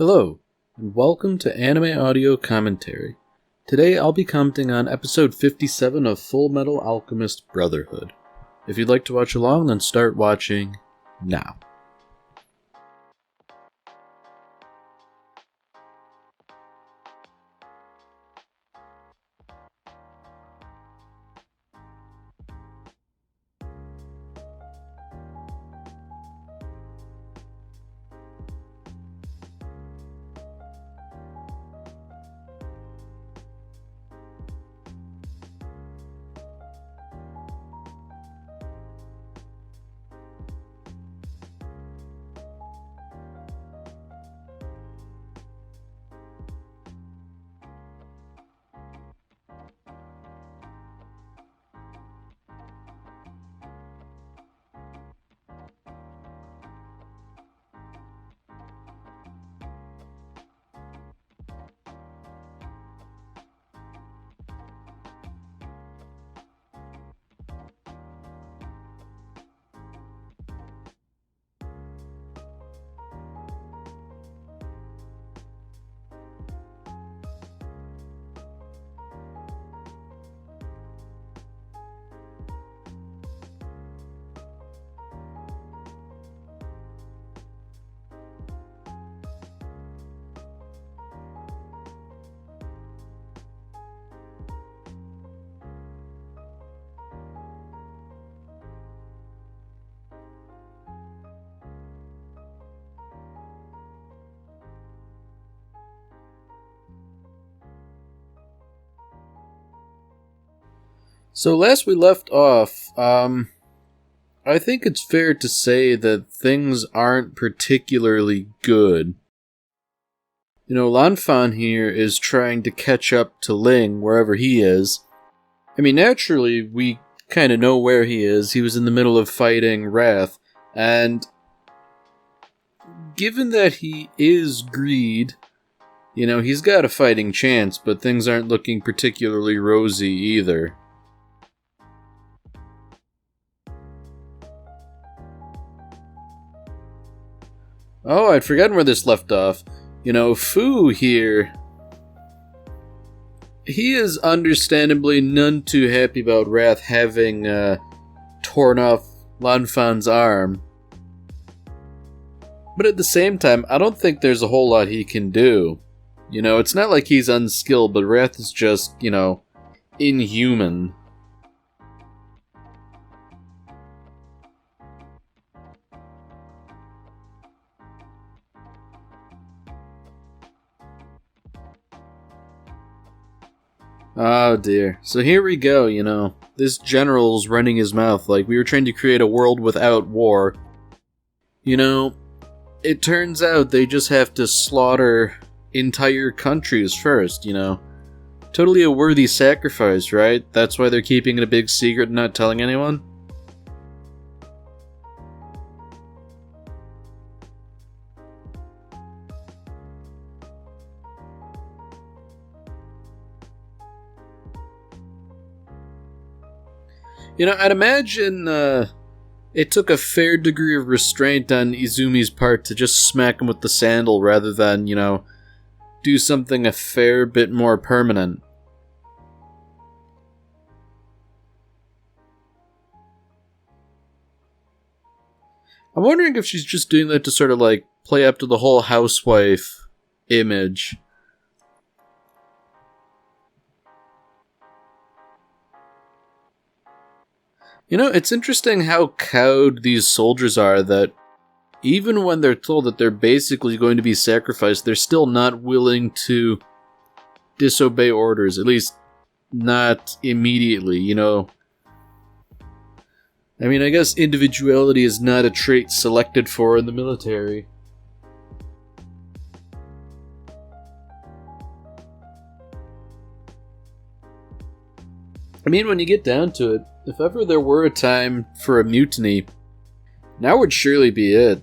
Hello, and welcome to Anime Audio Commentary. Today I'll be commenting on episode 57 of Fullmetal Alchemist Brotherhood. If you'd like to watch along, then start watching now. So last we left off, I think it's fair to say that things aren't particularly good. You know, Lanfan here is trying to catch up to Ling wherever he is. I mean, naturally, we kind of know where he is. He was in the middle of fighting Wrath, and given that he is Greed, you know, he's got a fighting chance, but things aren't looking particularly rosy either. Oh, I'd forgotten where this left off. You know, Fu here, he is understandably none too happy about Wrath having torn off Lanfan's arm. But at the same time, I don't think there's a whole lot he can do. You know, it's not like he's unskilled, but Wrath is just, you know, inhuman. Oh dear. So here we go, you know. This general's running his mouth like we were trying to create a world without war. You know, it turns out they just have to slaughter entire countries first, you know. Totally a worthy sacrifice, right? That's why they're keeping it a big secret and not telling anyone? You know, I'd imagine it took a fair degree of restraint on Izumi's part to just smack him with the sandal rather than, you know, do something a fair bit more permanent. I'm wondering if she's just doing that to sort of, like, play up to the whole housewife image. You know, it's interesting how cowed these soldiers are that even when they're told that they're basically going to be sacrificed, they're still not willing to disobey orders, at least not immediately, you know. I mean, I guess individuality is not a trait selected for in the military. I mean, when you get down to it, if ever there were a time for a mutiny, now would surely be it.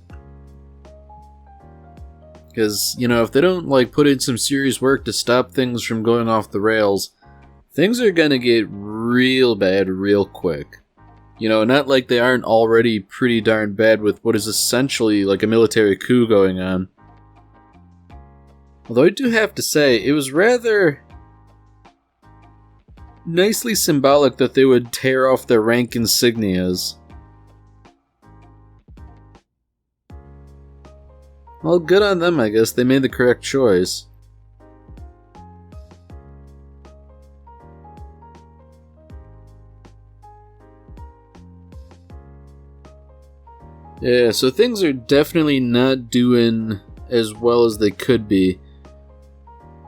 Because, you know, if they don't, like, put in some serious work to stop things from going off the rails, things are gonna get real bad real quick. You know, not like they aren't already pretty darn bad with what is essentially like a military coup going on. Although I do have to say, it was rather nicely symbolic that they would tear off their rank insignias. Well, good on them, I guess. They made the correct choice. Yeah, so things are definitely not doing as well as they could be.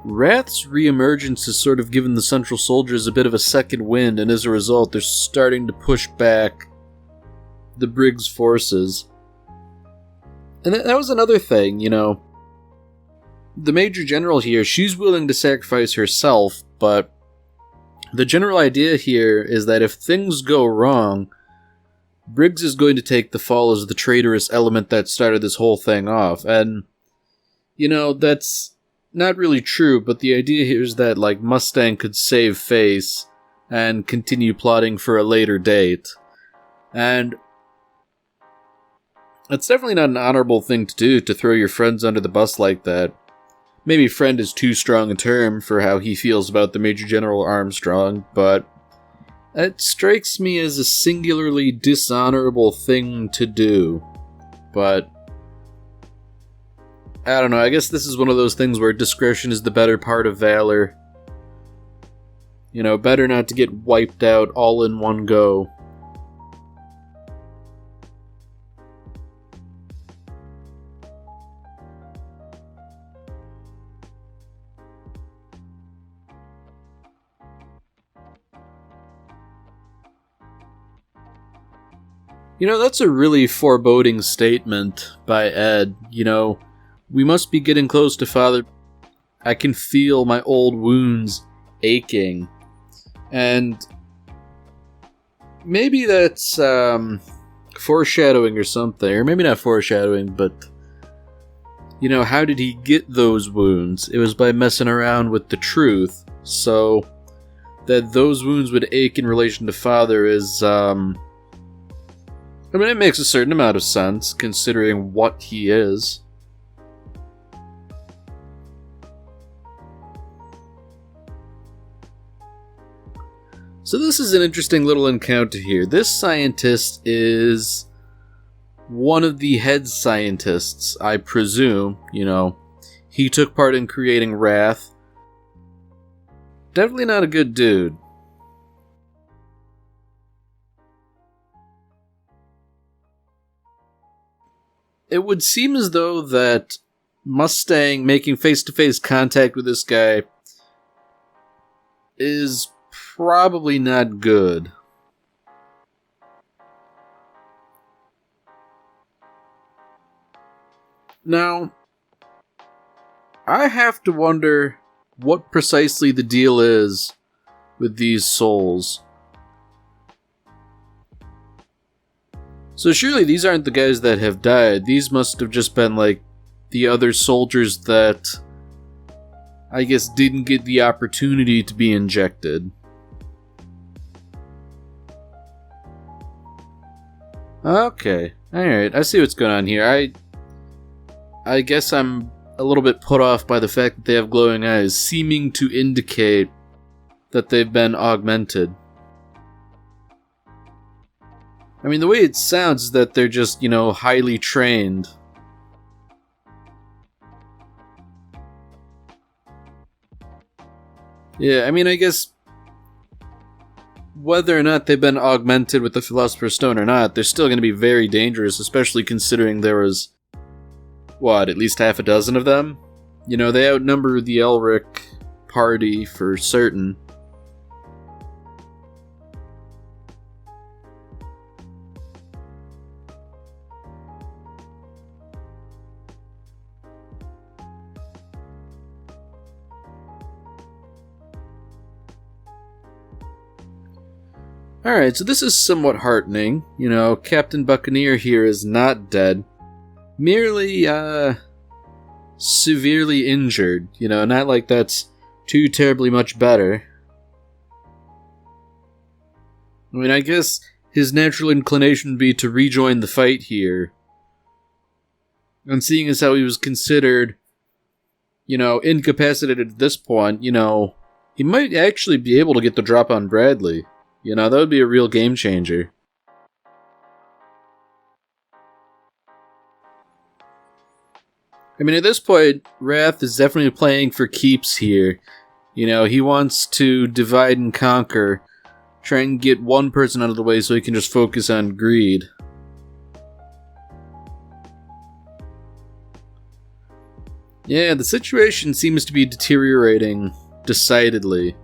Wrath's reemergence has sort of given the Central Soldiers a bit of a second wind, and as a result, they're starting to push back the Briggs forces. And that was another thing, you know. The Major General here, she's willing to sacrifice herself, but the general idea here is that if things go wrong, Briggs is going to take the fall as the traitorous element that started this whole thing off. And, you know, that's not really true, but the idea here is that, like, Mustang could save face and continue plotting for a later date. And it's definitely not an honorable thing to do, to throw your friends under the bus like that. Maybe friend is too strong a term for how he feels about the Major General Armstrong, but it strikes me as a singularly dishonorable thing to do. But I don't know, I guess this is one of those things where discretion is the better part of valor. You know, better not to get wiped out all in one go. You know, that's a really foreboding statement by Ed. You know, we must be getting close to Father. I can feel my old wounds aching. And maybe that's foreshadowing or something. Or maybe not foreshadowing, but, you know, how did he get those wounds? It was by messing around with the truth. So that those wounds would ache in relation to Father is, I mean, it makes a certain amount of sense, considering what he is. So this is an interesting little encounter here. This scientist is one of the head scientists, I presume. You know, he took part in creating Wrath. Definitely not a good dude. It would seem as though that Mustang making face-to-face contact with this guy is probably not good. Now, I have to wonder what precisely the deal is with these souls. So surely these aren't the guys that have died. These must have just been, like, the other soldiers that, I guess, didn't get the opportunity to be injected. Okay. Alright, I see what's going on here. I guess I'm a little bit put off by the fact that they have glowing eyes, seeming to indicate that they've been augmented. I mean, the way it sounds is that they're just, you know, highly trained. Yeah, I mean, I guess whether or not they've been augmented with the Philosopher's Stone or not, they're still going to be very dangerous, especially considering there was, what, at least half a dozen of them? You know, they outnumber the Elric party for certain. Alright, so this is somewhat heartening. You know, Captain Buccaneer here is not dead. Merely, severely injured. You know, not like that's too terribly much better. I mean, I guess his natural inclination would be to rejoin the fight here. And seeing as how he was considered, incapacitated at this point, he might actually be able to get the drop on Bradley. That would be a real game changer. I mean, at this point, Wrath is definitely playing for keeps here. He wants to divide and conquer, try and get one person out of the way so he can just focus on greed. Yeah, the situation seems to be deteriorating decidedly.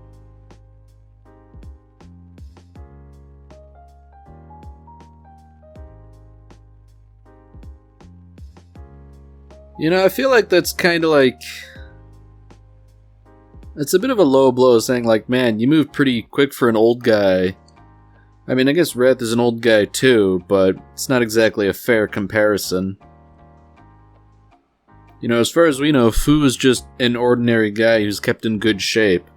I feel like that's kind of like... It's a bit of a low blow saying like, man, you move pretty quick for an old guy. I mean, I guess Wrath is an old guy too, but it's not exactly a fair comparison. As far as we know, Fu is just an ordinary guy who's kept in good shape.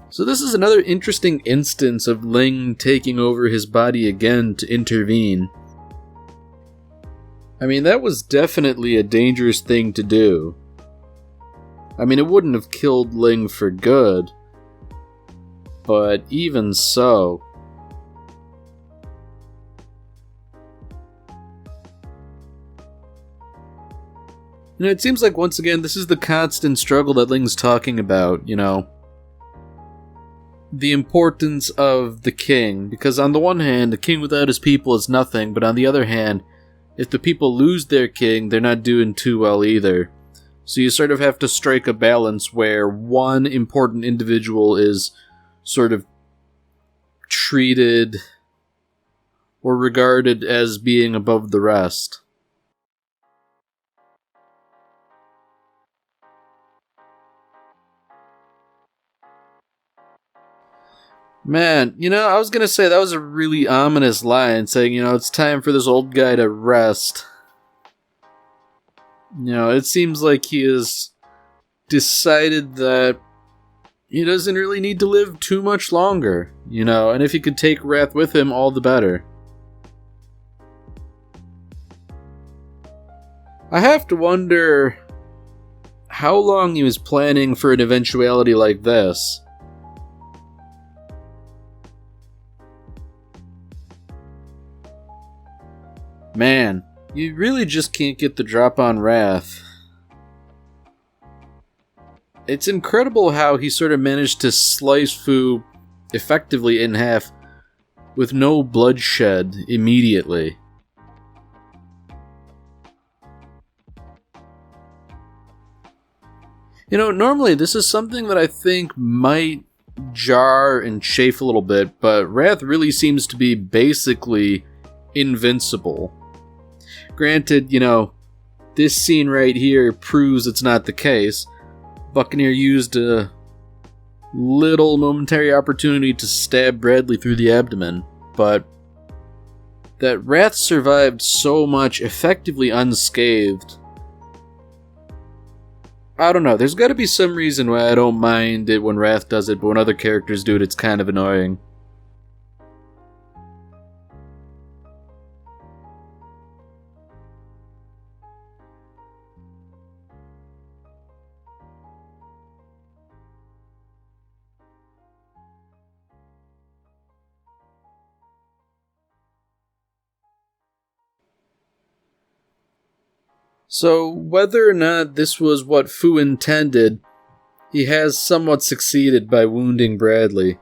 So this is another interesting instance of Ling taking over his body again to intervene. I mean, that was definitely a dangerous thing to do. I mean, it wouldn't have killed Ling for good, but even so... it seems like, once again, this is the constant struggle that Ling's talking about, the importance of the king, because on the one hand, the king without his people is nothing, but on the other hand, if the people lose their king, they're not doing too well either. So you sort of have to strike a balance where one important individual is sort of treated or regarded as being above the rest. Man, I was gonna say that was a really ominous line, saying, it's time for this old guy to rest. It seems like he has decided that he doesn't really need to live too much longer, and if he could take Wrath with him, all the better. I have to wonder how long he was planning for an eventuality like this. Man, you really just can't get the drop on Wrath. It's incredible how he sort of managed to slice Fu effectively in half with no bloodshed immediately. Normally this is something that I think might jar and chafe a little bit, but Wrath really seems to be basically invincible. Granted, this scene right here proves it's not the case. Buccaneer used a little momentary opportunity to stab Bradley through the abdomen, but that Wrath survived so much effectively unscathed. I don't know, there's gotta be some reason why I don't mind it when Wrath does it, but when other characters do it, it's kind of annoying. So, whether or not this was what Fu intended, he has somewhat succeeded by wounding Bradley.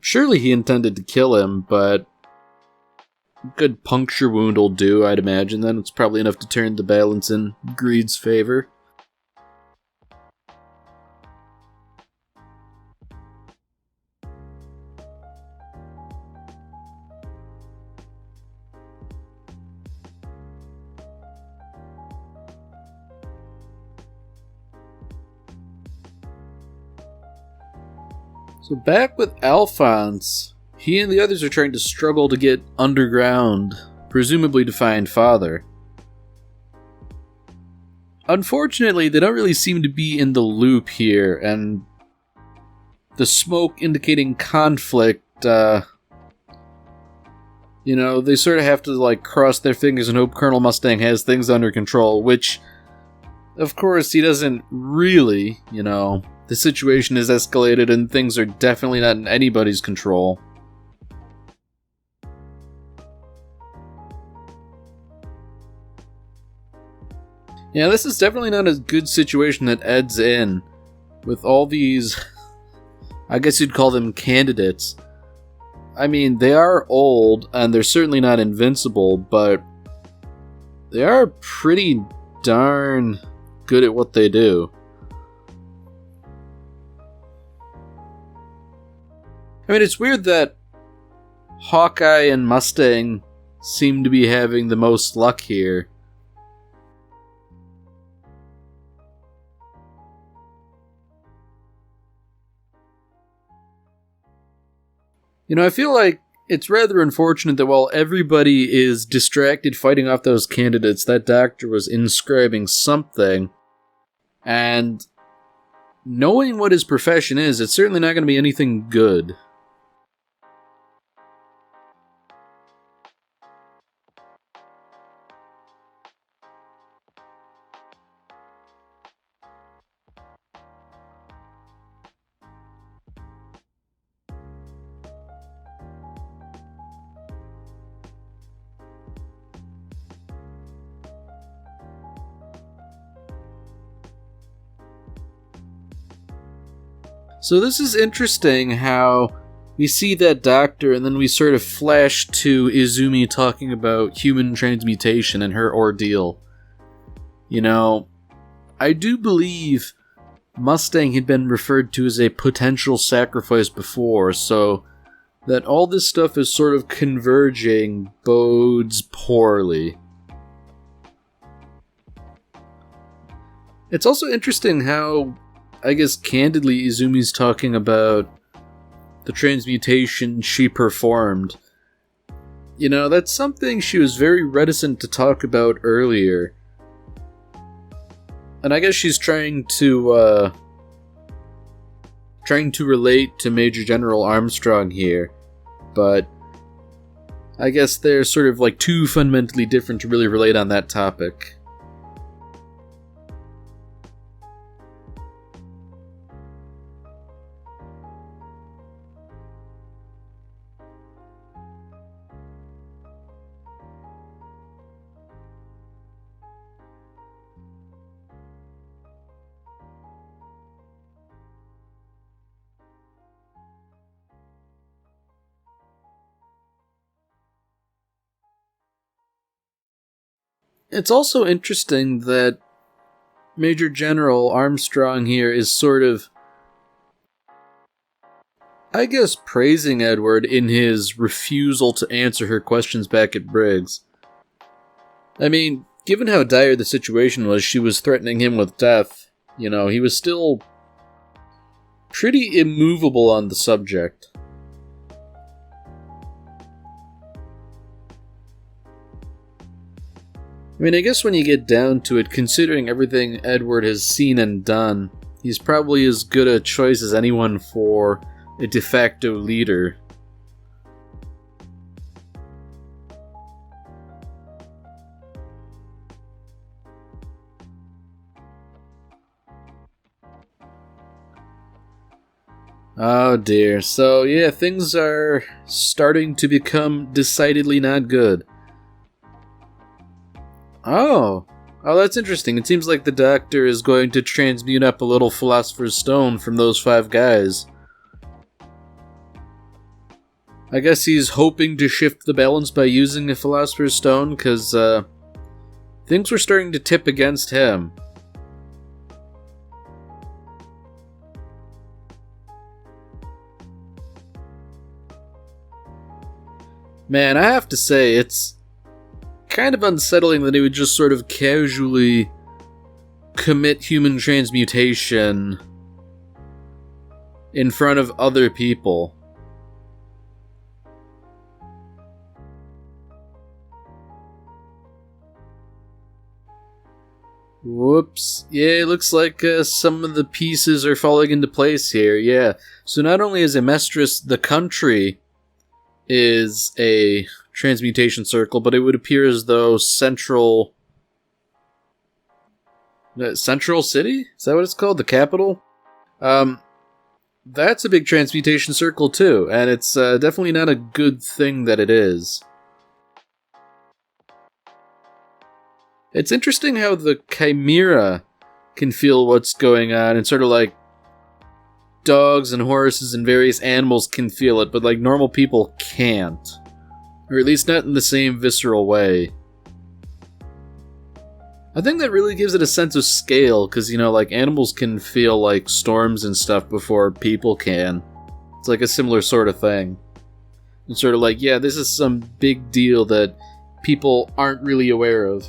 Surely he intended to kill him, but a good puncture wound will do, I'd imagine. Then it's probably enough to turn the balance in Greed's favor. So back with Alphonse, he and the others are trying to struggle to get underground, presumably to find Father. Unfortunately, they don't really seem to be in the loop here, and the smoke indicating conflict You know, they sort of have to, like, cross their fingers and hope Colonel Mustang has things under control, which, of course, he doesn't really, you know. The situation is escalated and things are definitely not in anybody's control. Yeah, this is definitely not a good situation that Ed's in, with all these, I guess you'd call them candidates. I mean, they are old, and they're certainly not invincible, but they are pretty darn good at what they do. I mean, it's weird that Hawkeye and Mustang seem to be having the most luck here. You know, I feel like it's rather unfortunate that while everybody is distracted fighting off those candidates, that doctor was inscribing something. And knowing what his profession is, it's certainly not going to be anything good. So this is interesting how we see that doctor and then we sort of flash to Izumi talking about human transmutation and her ordeal. You know, I do believe Mustang had been referred to as a potential sacrifice before, so that all this stuff is sort of converging bodes poorly. It's also interesting how, I guess candidly, Izumi's talking about the transmutation she performed. You know, that's something she was very reticent to talk about earlier. And I guess she's trying to relate to Major General Armstrong here. But I guess they're sort of like too fundamentally different to really relate on that topic. It's also interesting that Major General Armstrong here is sort of, I guess, praising Edward in his refusal to answer her questions back at Briggs. I mean, given how dire the situation was, she was threatening him with death. You know, he was still pretty immovable on the subject. I mean, I guess when you get down to it, considering everything Edward has seen and done, he's probably as good a choice as anyone for a de facto leader. Oh dear, so yeah, things are starting to become decidedly not good. Oh, that's interesting. It seems like the doctor is going to transmute up a little Philosopher's Stone from those 5 guys. I guess he's hoping to shift the balance by using a Philosopher's Stone, because things were starting to tip against him. Man, I have to say, it's kind of unsettling that he would just sort of casually commit human transmutation in front of other people. Whoops. Yeah, it looks like some of the pieces are falling into place here, yeah. So not only is Amestris the country is a transmutation circle, but it would appear as though Central City? Is that what it's called? The capital? That's a big transmutation circle too, and it's definitely not a good thing that it is. It's interesting how the Chimera can feel what's going on, and sort of like dogs and horses and various animals can feel it, but like normal people can't. Or at least not in the same visceral way. I think that really gives it a sense of scale, because, you know, like, animals can feel, like, storms and stuff before people can. It's like a similar sort of thing. It's sort of like, yeah, this is some big deal that people aren't really aware of.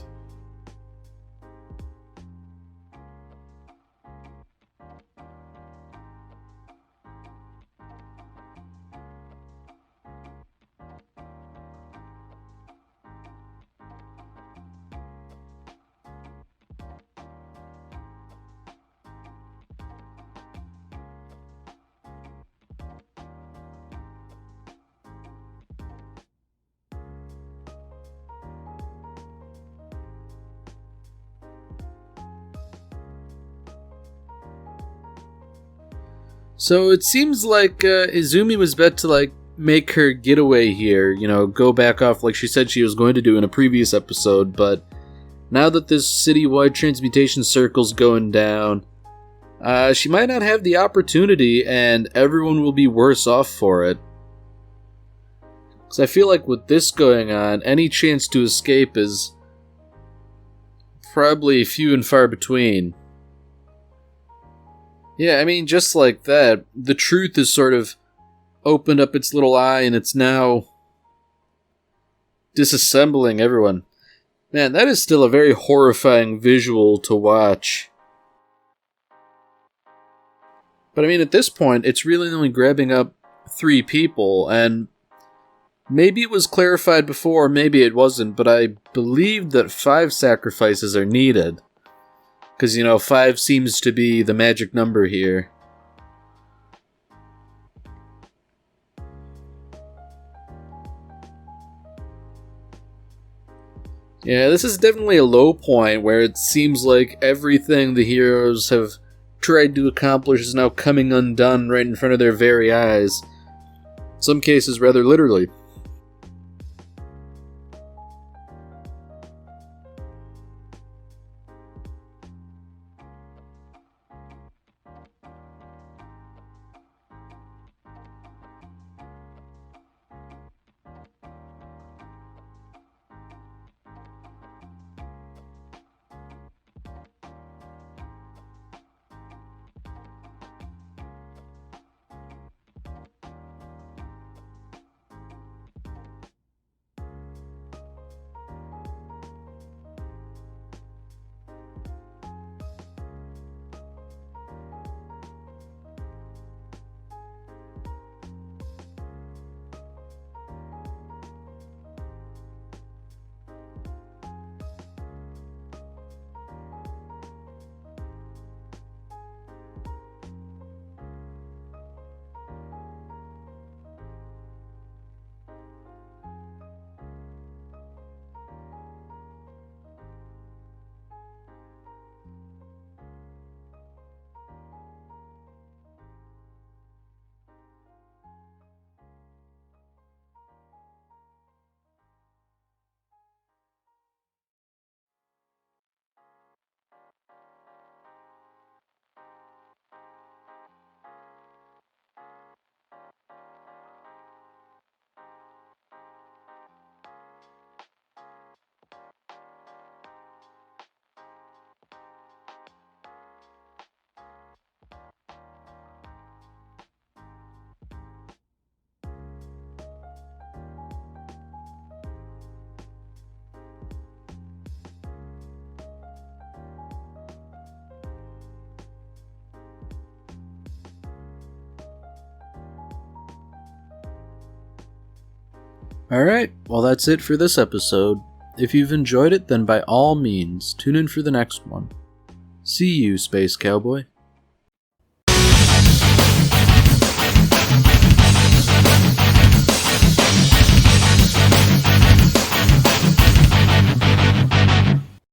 So it seems like Izumi was bet to, like, make her getaway here, you know, go back off like she said she was going to do in a previous episode, but now that this citywide transmutation circle's going down, she might not have the opportunity, and everyone will be worse off for it. Because I feel like with this going on, any chance to escape is probably few and far between. Yeah, I mean, just like that, the truth has sort of opened up its little eye, and it's now disassembling everyone. Man, that is still a very horrifying visual to watch. But I mean, at this point, it's really only grabbing up 3 people, and maybe it was clarified before, maybe it wasn't, but I believe that 5 sacrifices are needed. Because, you know, 5 seems to be the magic number here. Yeah, this is definitely a low point where it seems like everything the heroes have tried to accomplish is now coming undone right in front of their very eyes. In some cases, rather literally. Alright, well that's it for this episode. If you've enjoyed it, then by all means, tune in for the next one. See you, Space Cowboy.